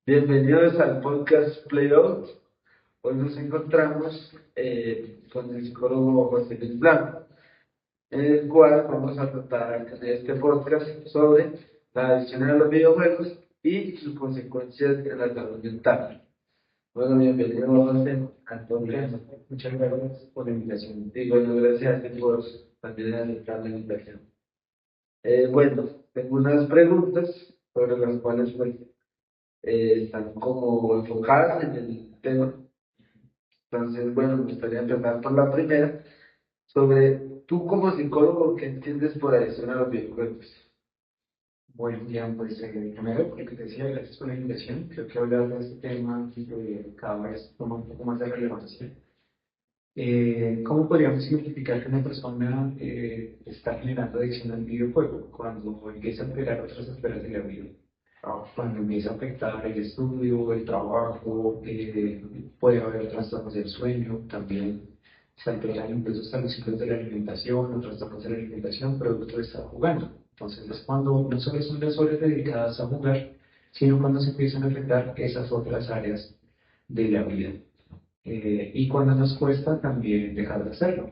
Bienvenidos al podcast Playout. Hoy nos encontramos con el psicólogo José Luis Blanco, en el cual vamos a tratar en este podcast sobre la adicción a los videojuegos y sus consecuencias en la salud mental. Bueno, bienvenido José al podcast. Muchas gracias por la invitación. Y bueno, gracias a ti por también aceptar la invitación. Bueno, tengo unas preguntas sobre las cuales están como enfocadas en el tema. Entonces, bueno, me gustaría empezar por la primera, sobre tú como psicólogo, ¿qué entiendes por adicción a los videojuegos? Bueno, ya, pues primero, lo que te decía, gracias por la invitación. Creo que hablar de este tema cada vez toma un poco más de relevancia. ¿Cómo podríamos identificar que una persona está generando adicción al videojuego? Cuando empieza a alterar otras esferas de la vida. Cuando empieza a afectar el estudio, el trabajo, puede haber trastornos del sueño también. Se alteran incluso hasta los ciclos de la alimentación, o trastornos de la alimentación, producto de estar jugando. Entonces es cuando no solo son las horas dedicadas a jugar, sino cuando se empiezan a afectar esas otras áreas de la vida. Y cuando nos cuesta también dejar de hacerlo.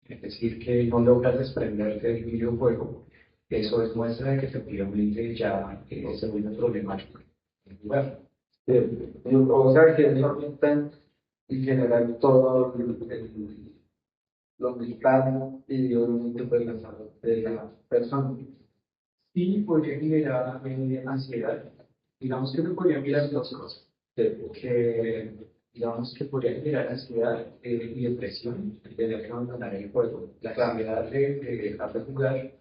Es decir, que no logras desprenderte del videojuego, eso es muestra de que efectivamente ya se vuelve problemático el jugar. O sea, que eso afecta en general todo lo mental y obviamente pues la salud de la persona. Y podría generar ansiedad. Digamos que me podría mirar dos cosas. Que, digamos que podría generar ansiedad y depresión, tener que abandonar el juego. La ansiedad de dejar de jugar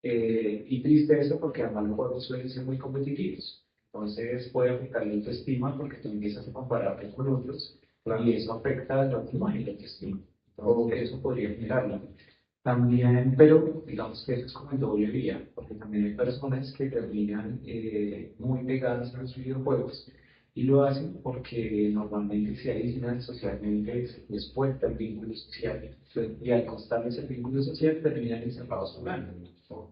y tristeza porque además los juegos suelen ser muy competitivos. Entonces puede afectar la autoestima porque tú empiezas a compararte con otros y eso afecta la autoestima y la autoestima. Entonces eso podría generarlo. También, pero digamos que eso es como el doble vía, porque también hay personas que terminan muy pegadas a los videojuegos y lo hacen porque normalmente se aíslan socialmente, les cuesta el vínculo social y al costarles el vínculo social terminan encerrados jugando.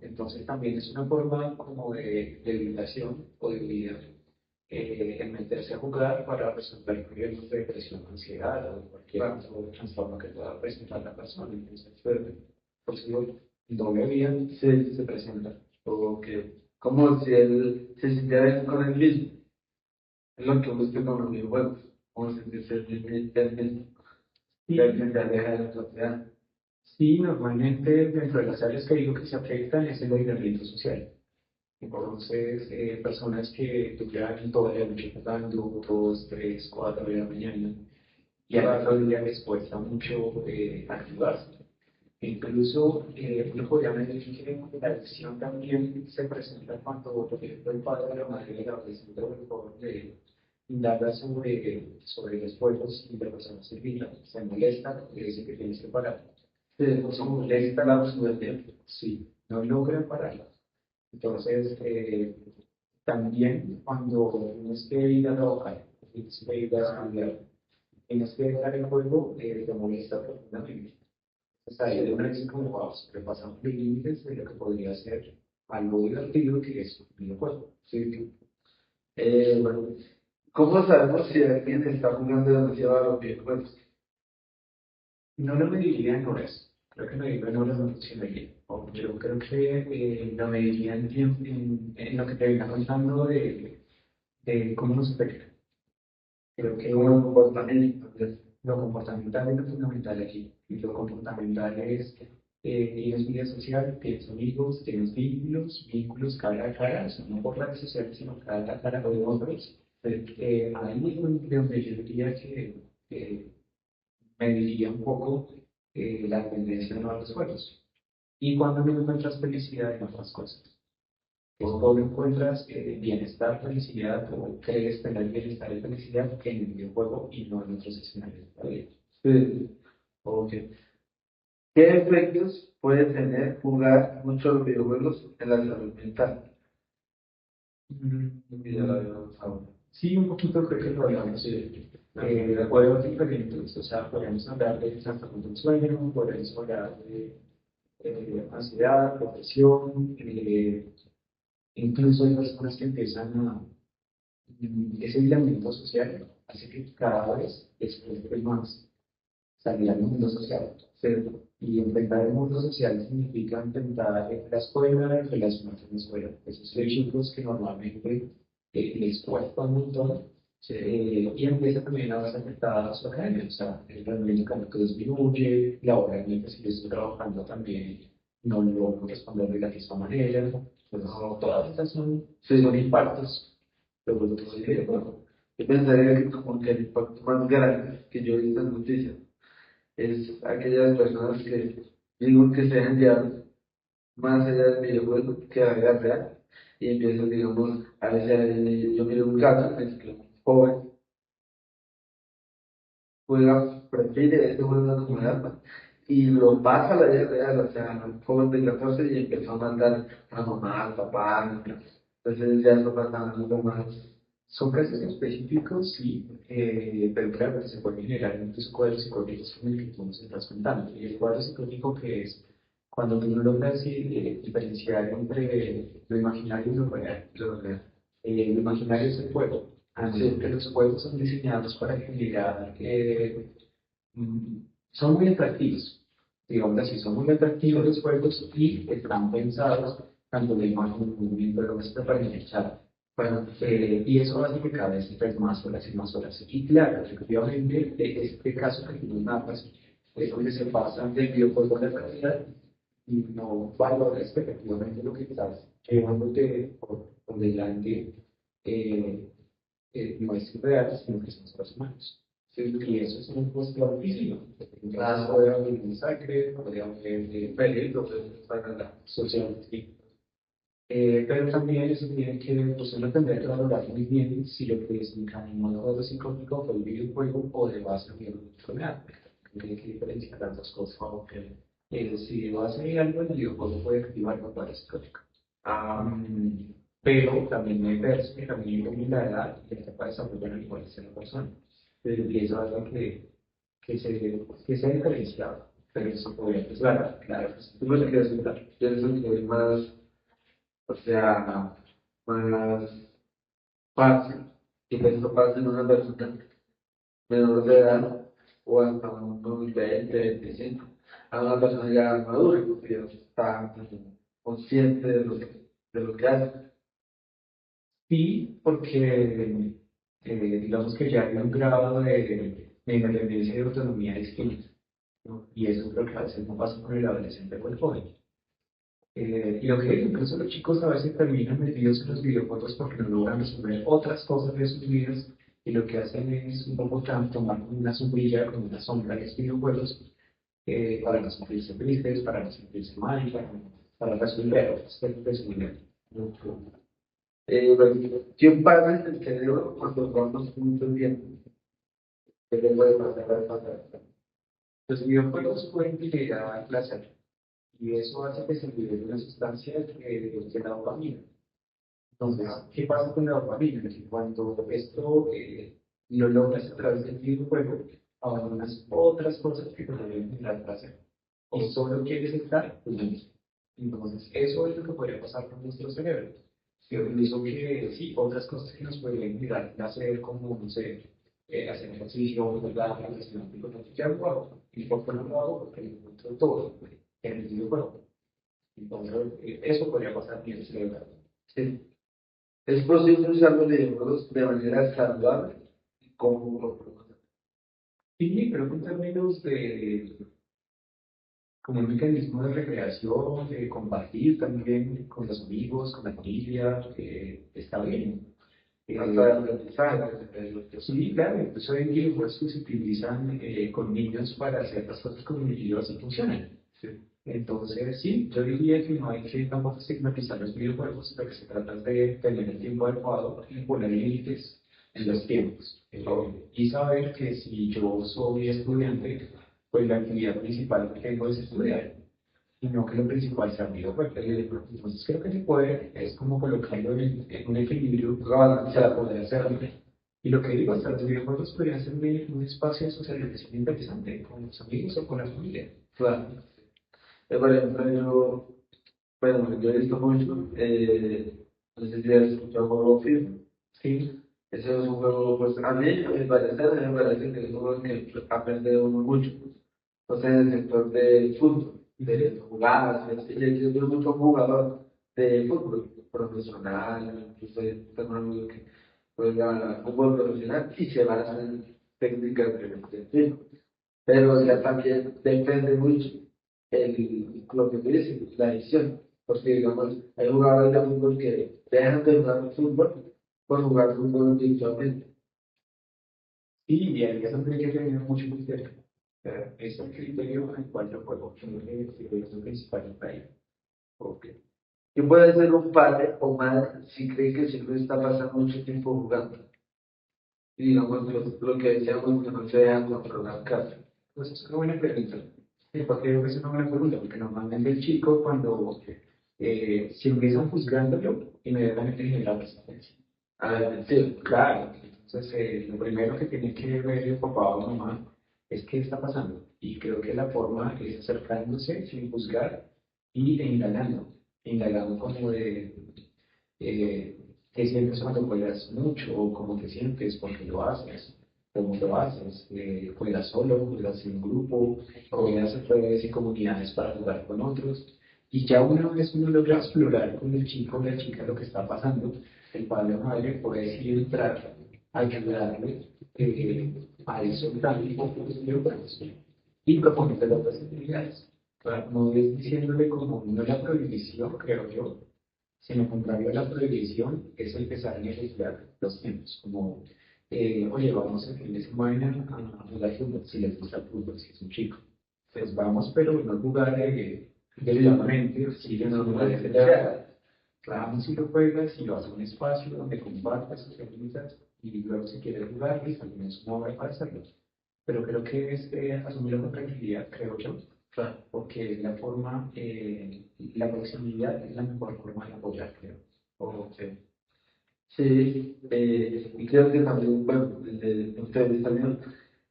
Entonces también es una forma como de evitación o de vida en meterse a jugar para resolver problemas de depresión, ansiedad o cualquier otro trastorno que pueda presentar la persona. Entonces, por si el doble vía se presenta. O que, como si él se sintiera bien con él mismo. Es lo que busca con los videojuegos. Como sentirse bien mismo. Realmente aleja de la sociedad. Sí, normalmente dentro de las áreas que digo que se afectan es el aislamiento social. Entonces, personas que duran toda la noche jugando, 2, 3, 4 de la mañana, y al otro día les cuesta mucho activarse. Incluso uno podría decir que la adicción también se presenta cuando, por ejemplo, el padre o la madre de la adolescente o el joven indaga sobre los juegos y la persona se irrita, se molesta, le dice que tienes que parar. Se molesta la posibilidad, sí, no logra pararla. Entonces, también cuando tienes que ir a trabajar, tienes que ir a estudiar, tienes que dejar el juego, te molesta profundamente. O sea, hay una vez como wow, sobrepasamos los límites de lo que podría ser algo divertido que es un videojuego. Sí. Bueno, ¿cómo sabemos si alguien está jugando demasiado a los videojuegos? No lo mediría en horas, creo que medirlo en horas no funcionaría. Yo creo que lo mediría en tiempo, en lo que te venía contando de cómo nos afecta. Creo que Como el comportamiento. lo comportamental es lo fundamental aquí. Y lo comportamental es, tienes vida social, tienes amigos, tienes vínculos, vínculos cara a cara, o sea, no por redes sociales, sino cara a cara con otros. Ahí mismo es donde yo diría que mediría un poco la tendencia de los juegos. Y cuando no encuentras felicidad en otras cosas. Es cuando encuentras bienestar, felicidad, o crees tener bienestar y felicidad en el videojuego y no en otros escenarios de la vida. Sí. Ok. ¿Qué efectos puede tener jugar muchos videojuegos en la salud mental? Y ya lo habíamos hablado. Sí, un poquito creo que lo hablamos de juegos diferentes, o sea, podemos hablar de trastornos del sueño, podemos hablar de ansiedad, depresión, incluso hay personas que empiezan ese aislamiento social hace que cada vez después más salir al mundo social. ¿Cierto? Y enfrentar el mundo social significa enfrentar la escuela, el relacionarse en la escuela. Esos son chicos que normalmente les cuesta un montón y empieza también a verse afectada su academia. O sea, el rendimiento académico disminuye, laboralmente si yo estoy trabajando también no logro responder de la misma manera. Entonces, todas estas son impactos. Pero Sí. Yo pensaría que como que el impacto más grande que yo he visto en noticias es aquellas personas que digo que se dejan llevar más allá del videojuego que la vida real y empiezan, digamos, a veces yo miro un caso en el que un joven juega, prefiere este juego como el arma y lo pasa a la vida real, o sea, un joven de 14 y empezó a mandar a mamá, al papá, entonces ya eso pasa algo más. Son casos específicos, sí, pero claro, que se puede generar muchos cuadros psicológicos como el que tú nos estás contando. Y el cuadro psicológico que es cuando tú no logras diferenciar entre lo imaginario y lo real. Lo imaginario es el juego. Así que los juegos son diseñados para generar, mm, son muy atractivos. Digamos así, son muy atractivos los juegos y están pensados tanto la imagen como el movimiento de lo que se para enganchar. Bueno, y eso hace que cada vez estés más horas y más horas. Y claro, efectivamente, este caso que tú nos narras es donde se pasa del videojuego a la realidad y no valoras efectivamente lo que estás llevándote por delante. eh, no es real, sino que son seres humanos. Sí, y eso es un cuestión física. Entonces puede haber un sangre, puede haber peligro para la sociedad. Pero también eso tiene que pues, uno tendría que valorar muy bien si lo que desencadenó el juego psicológico fue el videojuego o de base de una enfermedad. Tiene que diferenciar las dos cosas. Okay. Si de base de algo, el videojuego puede activar el cuadro psicológico. Pero también hay personas que también tienen la edad y la etapa de desarrollo en el cual está la persona. Y eso hace que sea diferenciado. Pero eso podría ser claro, claro. Tú me quieres contar, pienso que es más, o sea, más fácil que esto pase en una persona menor de edad o hasta unos 20, 25, a una persona ya madura, porque ya está consciente de lo que hace. Sí, porque digamos que ya hay un grado de independencia y de autonomía distinto, ¿no? Y eso es lo que a veces no pasa con el adolescente o el joven. Y lo que incluso los chicos a veces terminan metidos en los videojuegos porque no logran resolver otras cosas de sus vidas y lo que hacen es un poco tomar como una sombrilla, como una sombra de los videojuegos para no sentirse tristes, para no sentirse mal, para resolver otras cosas de su vida. ¿Qué pasa en el cerebro cuando jugamos mucho tiempo? ¿Qué le puede pasar al pasar? Los videojuegos pueden generar placer y eso hace que se libere una sustancia que es la dopamina. Entonces, ¿qué pasa con la dopamina? Que cuando esto lo logras a través del videojuego, abandonas otras cosas que te deben generar placer. Y solo quieres estar con eso. Entonces, eso es lo que podría pasar con nuestro cerebro. Incluso que sí, otras cosas que nos podrían generar placer, como, no sé, hacer ejercicio, ¿verdad? Relacionarte con otro, ya lo hago. ¿Y por qué no lo hago? Porque lo encuentro todo en el videojuego. Entonces, eso podría pasar en el cerebro. Sí. ¿Es posible usar los videojuegos de manera saludable? ¿Cómo lo podemos hacer? Sí, creo que en términos como un mecanismo de recreación, de compartir también con los amigos, con la familia, está bien. Hasta de aprendizaje. Sí, claro, incluso hay videojuegos que se utilizan con niños para ciertas cosas cognitivas y funcionan. Sí. Entonces, sí, yo diría que no hay que tampoco estigmatizar los videojuegos, lo que se trata es de tener el tiempo adecuado y poner límites en los tiempos. Y saber que si yo soy estudiante, pues la actividad principal que tengo es estudiar, y no que lo principal sea el videojuego. Entonces, creo que se puede, es como colocarlo en un equilibrio para poder hacerlo. Y lo que digo, hasta los videojuegos podrían ser un espacio de socialización interesante con los amigos o con la familia. Claro. Por ejemplo, bueno, yo he visto mucho, no sé si has escuchado Hollow Film. Sí. Ese es un juego, pues a mí, a mi parecer, me parece que es un juego que ha perdido mucho. Pues en el sector del fútbol, de jugadas, yo soy mucho jugador de fútbol profesional, incluso tengo un amigo que juega fútbol profesional y se basa en técnicas de tiro. Pero ya también depende mucho lo que tú dices, la edición. Porque, digamos, hay jugadores de fútbol que dejan de jugar fútbol por jugar fútbol virtualmente. Sí, y ahí es donde hay que tener mucho criterio. Es el criterio con el cual yo juego. Yo creo que es lo principal ahí. Ok. ¿Qué puede ser un padre o madre si cree que siempre está pasando mucho tiempo jugando? Y digamos, lo que decíamos, que no se dejan controlar casi. Pues es una buena pregunta. ¿Por qué digo que es una buena pregunta? Porque normalmente el chico, cuando si empiezan juzgándolo, inmediatamente genera resistencia. Ah, sí, Claro, entonces lo primero que tiene que ver el papá o mamá es qué está pasando. Y creo que la forma es acercándose sin juzgar y indagando como de eh, qué sientes cuando juegas mucho, o cómo te sientes, por qué lo haces, cómo lo haces, juegas solo, juegas en grupo, juegas en redes y comunidades para jugar con otros. Y ya una vez uno logra explorar con el chico o la chica lo que está pasando, el padre o madre puede decir entrar a ayudarle a eso tan importante y proponerle las posibilidades. Claro, no es diciéndole como no la prohibición, creo yo, sino contrario a la prohibición, es empezar a negociar los tiempos, como, oye, vamos el fin de semana a jugar fútbol, si les gusta el fútbol, si es un chico, pues vamos, pero no jugar directamente, si no jugar diferenciada. Vamos y lo juegas y lo haces en un espacio donde compartas, socializas y luego si quieres jugar, pues también es una hora para hacerlo. Pero creo que es asumirlo con tranquilidad, creo yo, claro, porque la forma, la proximidad es la mejor forma de apoyar, creo. okay. Sí, y creo que también, bueno, desde el punto de vista mío,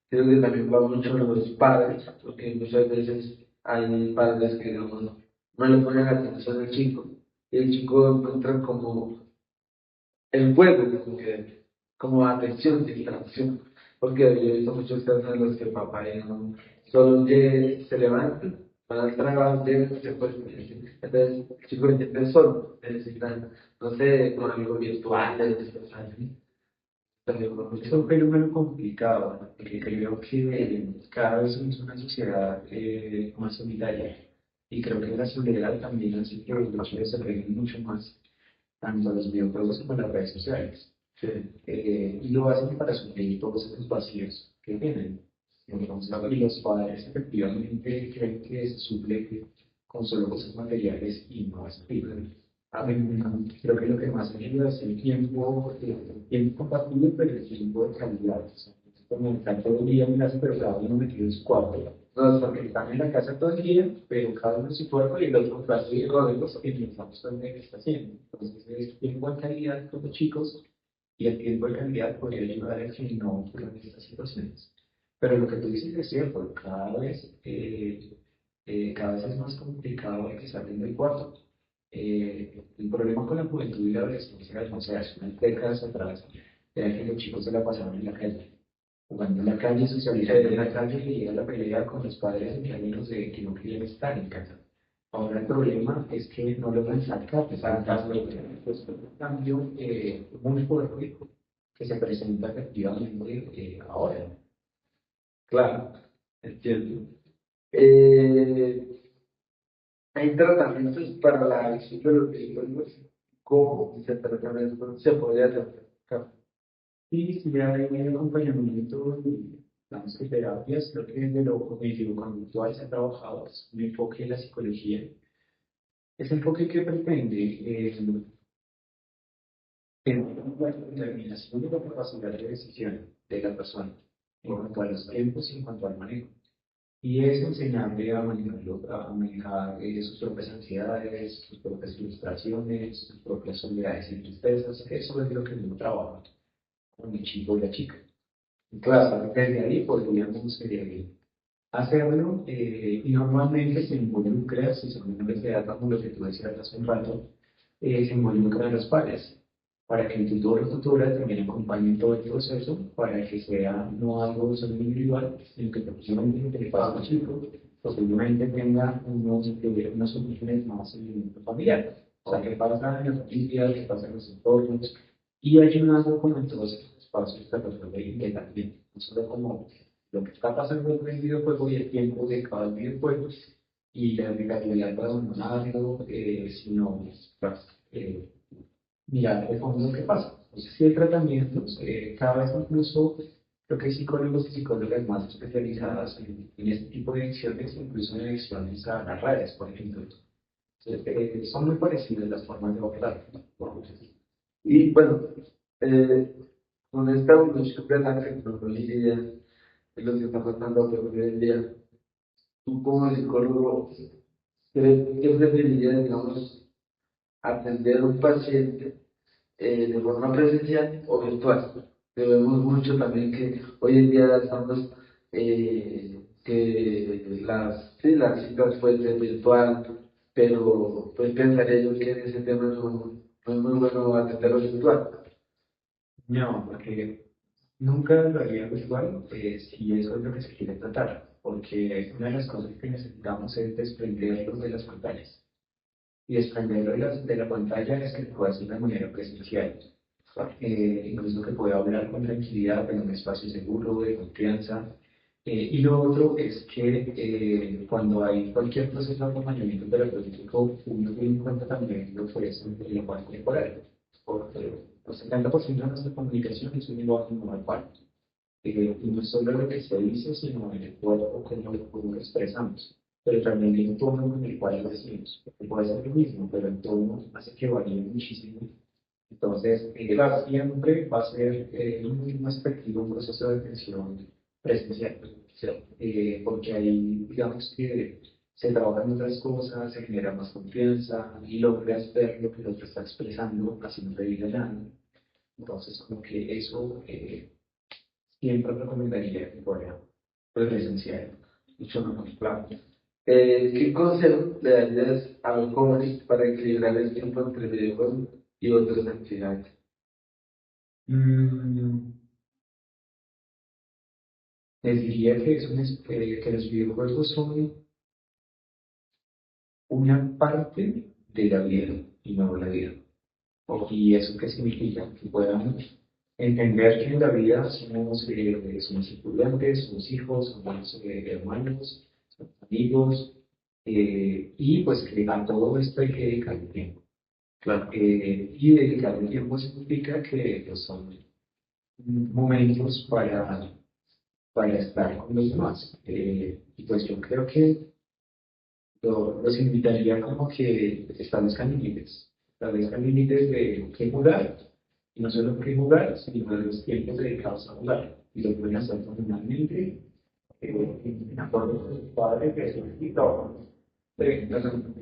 creo que también va mucho en los padres, porque muchas veces hay padres que digamos, no le ponen atención al chico, y el chico encuentra como el juego, como atención, distracción, porque yo he visto muchos casos en los que el papá y no solo llega, se levanta, va al trabajo, llega, se fue, entonces el chico entiende solo, necesita, no sé, con algo virtual, Es un fenómeno complicado, ¿no? Porque creo que cada vez somos una sociedad más solidaria. Y creo que la soledad también hace que los chicos se peguen mucho más, tanto a los videojuegos como a las redes sociales. sí. Y lo hacen para suplir todos esos vacíos que tienen. Entonces, y los padres efectivamente creen que se suple con solo cosas materiales y no es así. Creo que lo que más ayuda es el tiempo compartido, pero el tiempo de calidad. O sea, como estar todo el día en casa, pero cada uno metido en su cuarto. No, es porque están en la casa todo el día, pero cada uno en su cuarto y el otro está y códigos y pensamos en qué está haciendo. Entonces, es tiempo de calidad con los chicos y el tiempo de calidad podría ayudar a que no ocurran estas situaciones. Pero lo que tú dices es cierto, cada vez es más complicado que salgan del cuarto. El problema con la juventud y la adolescencia, no sé, hace unas décadas atrás, era que los chicos se la pasaban en la calle, jugando en la calle, socializando en la calle, y llega la pelea con los padres y amigos de que no querían estar en casa. Ahora el problema es que no logran sacar de esa casa, pues un cambio muy fuerte que se presenta efectivamente ahora. Claro, entiendo. Eh, Hay tratamientos para la adicción de los videojuegos. ¿Cómo se tratan eso? Se podría hacer. Y si hay un acompañamiento, digamos que terapias, creo que desde lo cognitivo-conductual se ha trabajado, es un enfoque de la psicología. Ese enfoque que pretende tener la determinación y la capacidad de decisión de la persona en cuanto a los tiempos y en cuanto al manejo. Y es enseñarle a manejar sus propias ansiedades, sus propias frustraciones, sus propias soledades y tristezas. Eso es lo que uno trabaja con el chico y la chica. Claro, desde ahí podríamos hacerlo y normalmente se involucra, si son menores de edad, como lo que tú decías hace un rato, se involucran a los padres. para que el tutor o tutora también acompañe todo el proceso, para que sea no algo solo individual, sino que posiblemente le pasa a un chico, posiblemente tenga unas soluciones más en el mundo familiar. O sea, qué pasa en la familia, qué pasa en los entornos, y ayudando como en todos esos espacios de resolver que también, no solo como lo que está pasando en el videojuego y el tiempo de cada videojuego y la obligatoriedad para abandonarlo, sino pues, mirar de fondo qué pasa. Entonces, si hay tratamientos, cada vez incluso creo que hay psicólogos y psicólogas más especializadas en este tipo de adicciones, incluso en adicciones a las redes, por ejemplo. Entonces, son muy parecidas las formas de abordar. Y bueno, eh, con esta evolución de la tecnología y lo que está pasando hoy en día, tú como psicólogo, ¿qué preferirías, digamos, atender a un paciente de forma presencial o virtual? Que vemos mucho también que hoy en día estamos que sí, las citas pueden ser virtual, pero pues pensaría yo que en ese tema no es muy bueno atenderlo virtual. No, porque nunca lo haría visual si eso es lo que se quiere tratar, porque una de las cosas que necesitamos es desprenderlo de las pantallas. Y desprenderlo de la pantalla es que pueda hacer de manera presencial. Incluso que pueda hablar con tranquilidad en un espacio seguro, de confianza. Y lo otro es que cuando hay cualquier proceso de acompañamiento terapéutico, uno tiene en cuenta también lo que es el lenguaje corporal. Porque el 70% de nuestra comunicación es un lenguaje no verbal. Y no es solo lo que se dice, sino en el cuerpo, cómo lo expresamos. Pero también el tono con el cual lo decimos. Porque puede ser lo mismo, pero el tono hace que varíe muchísimo. Entonces, claro, siempre va a ser muy más efectivo un proceso de atención presencial, ¿cierto? Porque ahí, digamos que se trabajan otras cosas, se genera más confianza y logras ver lo que el otro está expresando, así no te diga nada. Entonces, como que eso siempre recomendaría que fuera presencial. Mucho mejor, claro. ¿Qué consejo le darías a los jóvenes para equilibrar el tiempo entre videojuegos y otras actividades? Mm, Les diría que, que los videojuegos son una parte de la vida y no la vida. ¿Y eso qué significa? Que puedan entender que en la vida somos estudiantes, somos hijos, somos hermanos, somos amigos, y pues que a todo esto hay que dedicarle tiempo. Claro. Y dedicarle tiempo significa que pues, son momentos para estar con los demás. Y pues yo creo que los invitaría como que establezcan límites de qué jugar, y no solo qué jugar, sino de los tiempos dedicados a jugar, y lo pueden hacer normalmente, en acuerdo con su padre, que es un escritor, de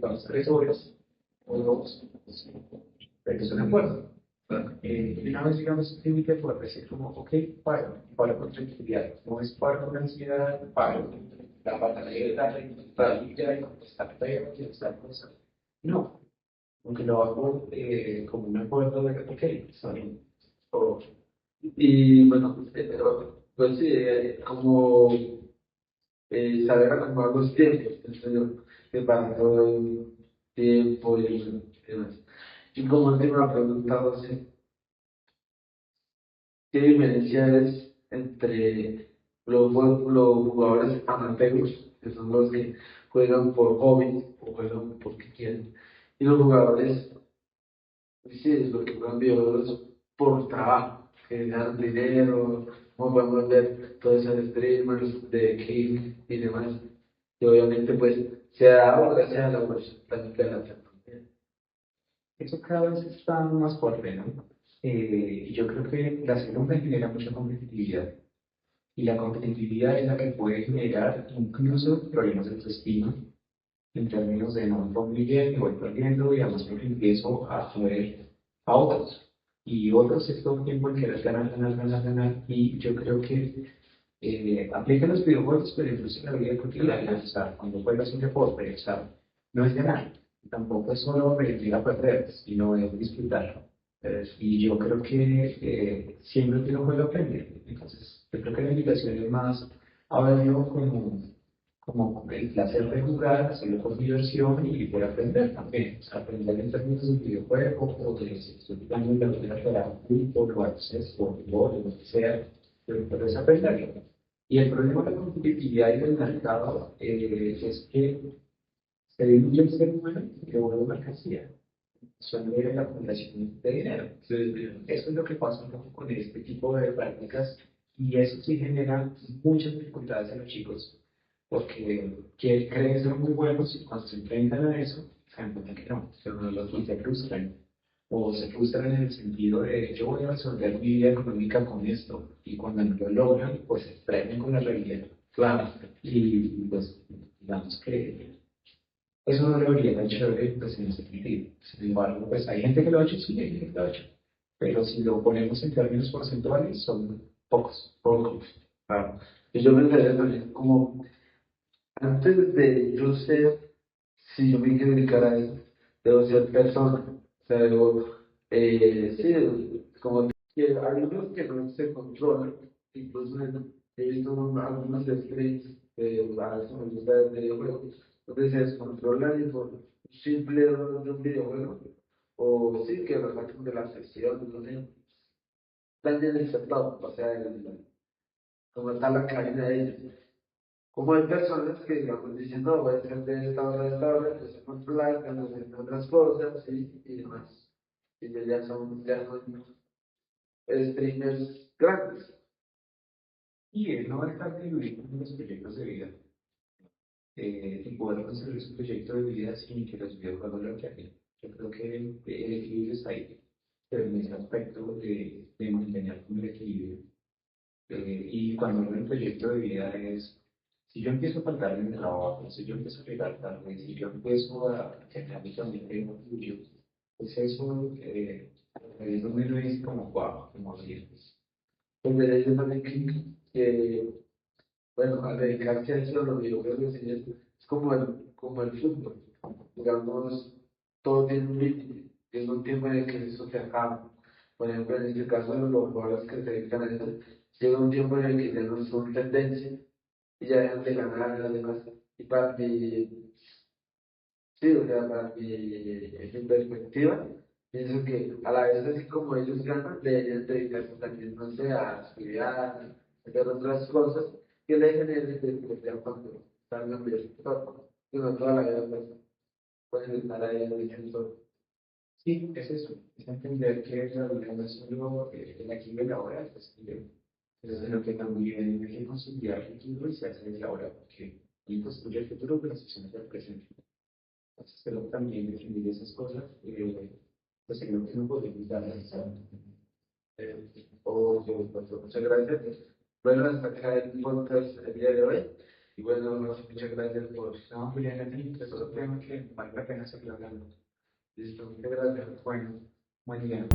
las 3 horas o 2, pero que son de acuerdo. Y una vez digamos un límite, puede decir como, ok, para con tranquilidad, no es para con ansiedad, para la batalla de la ya y contestar pero y estar cosas. No, aunque lo hago como un acuerdo de que, ok, está bien. O, Y bueno, pues sí, como saber acomodar los tiempos, que para todo el tiempo y demás. Y como última pregunta, José, ¿qué diferencia es entre los jugadores amateurs, que son los que juegan por hobby o juegan porque quieren, y los jugadores, pues sí, los que juegan videojuegos por trabajo, que ganan dinero, como podemos ver todos esos streamers de King y demás, y obviamente pues se da gracias a la evolución también de la tecnología. eso cada vez está más fuerte, ¿no? Y yo creo que la segunda genera mucha competitividad. Y la competitividad es la que puede generar incluso problemas de autoestima en términos de no voy muy bien, me voy perdiendo y además porque empiezo a joder a otros. Y otros es todo el tiempo en querer ganar, ganar, ganar, ganar. Y yo creo que aplica en los videojuegos, pero incluso en la vida cotidiana. O sea, cuando juegas un deporte, o sea, no es ganar. Tampoco es solo venir a perder, sino es disfrutar. Y yo creo que siempre que uno puede aprender. Entonces, yo creo que la invitación es más a verlo como el placer de jugar, hacerlo por diversión y por aprender también. O sea, aprender en términos de un videojuego o de si estoy jugando en la vida para fútbol o baloncesto o fútbol o lo que sea, pero es aprenderlo. Y el problema de la competitividad y del mercado es que se diluye el ser humano y lo vuelve mercancía. Suele la acumulación de dinero. Sí, sí. Eso es lo que pasa un poco con este tipo de prácticas y eso sí genera muchas dificultades en los chicos porque creen ser muy buenos y cuando se enfrentan a eso, se dan cuenta que no, y se frustran. O se frustran en el sentido de yo voy a resolver mi vida económica con esto y cuando no lo logran, pues se frenan con la realidad. Claro. Y pues digamos que eso no debería ser chévere pues, en ese sentido. Sin embargo, pues hay gente que lo ha hecho, sí, hay gente que lo ha hecho. Pero si lo ponemos en términos porcentuales, son pocos. Pocos. Claro. Y yo me enteré también como antes de yo ser, si yo me quiero dedicar a eso, debo ser persona. O sea, debo, sí, como que hay unos que no se controlan, incluso he visto algunos streams a veces me gusta ver videojuegos, donde se descontrolan y por un simple error de un videojuego, o sí, que lo sacan de la sesión, no sé, dañan el setup, o sea, como está la cadena de ellos. Como hay personas que, digamos, dicen, no, voy a hacer de esta hora, pues a controlar, que hacer otras cosas, y demás. Y pues ya son streamers grandes. Y es no dejar de vivir con los proyectos de vida. Y poder construir su proyecto de vida sin que los videojuegos lo ataquen. Yo creo que el equilibrio está ahí. Pero en ese aspecto de mantener como el equilibrio. Y cuando hablo de proyecto de vida es, si yo empiezo a faltar en el trabajo, si yo empiezo a llegar tarde, si yo empiezo a generar mi familia en un futuro, pues eso es donde uno dice como, wow, como así. Pues de ellos también que, bueno, al dedicarse a eso, los videojuegos, y eso, es como el fútbol. Digamos, todo tiene un límite, tiene un tiempo en el que eso se acaba. Por ejemplo, en este caso, los jugadores que se dedican a eso, llega un tiempo en el que ya no son tendencia y ya dejan de ganar, además. Y para mí, sí, o sea, para mi perspectiva, pienso que a la vez así como ellos ganan, deberían dedicarse también, no sé, a estudiar, a hacer otras cosas que le generen de cuando salgan bien, y no toda la vida pues, pueden estar ahí diciendo, Sí, es eso, es entender que la vida no es solo el aquí y el ahora, sino que también hay que conciliar el futuro y se hace desde ahora, porque y construye el futuro, pero se siente el presente. Entonces, creo que también definir esas cosas, pues creo que no podemos dar la muchas gracias. Bueno, hasta acá el podcast el día de hoy. Y bueno, muchas gracias por... No, Julián, a ti, es otro tema que vale la pena seguir hablando. Listo, muchas gracias. Bueno, buen día.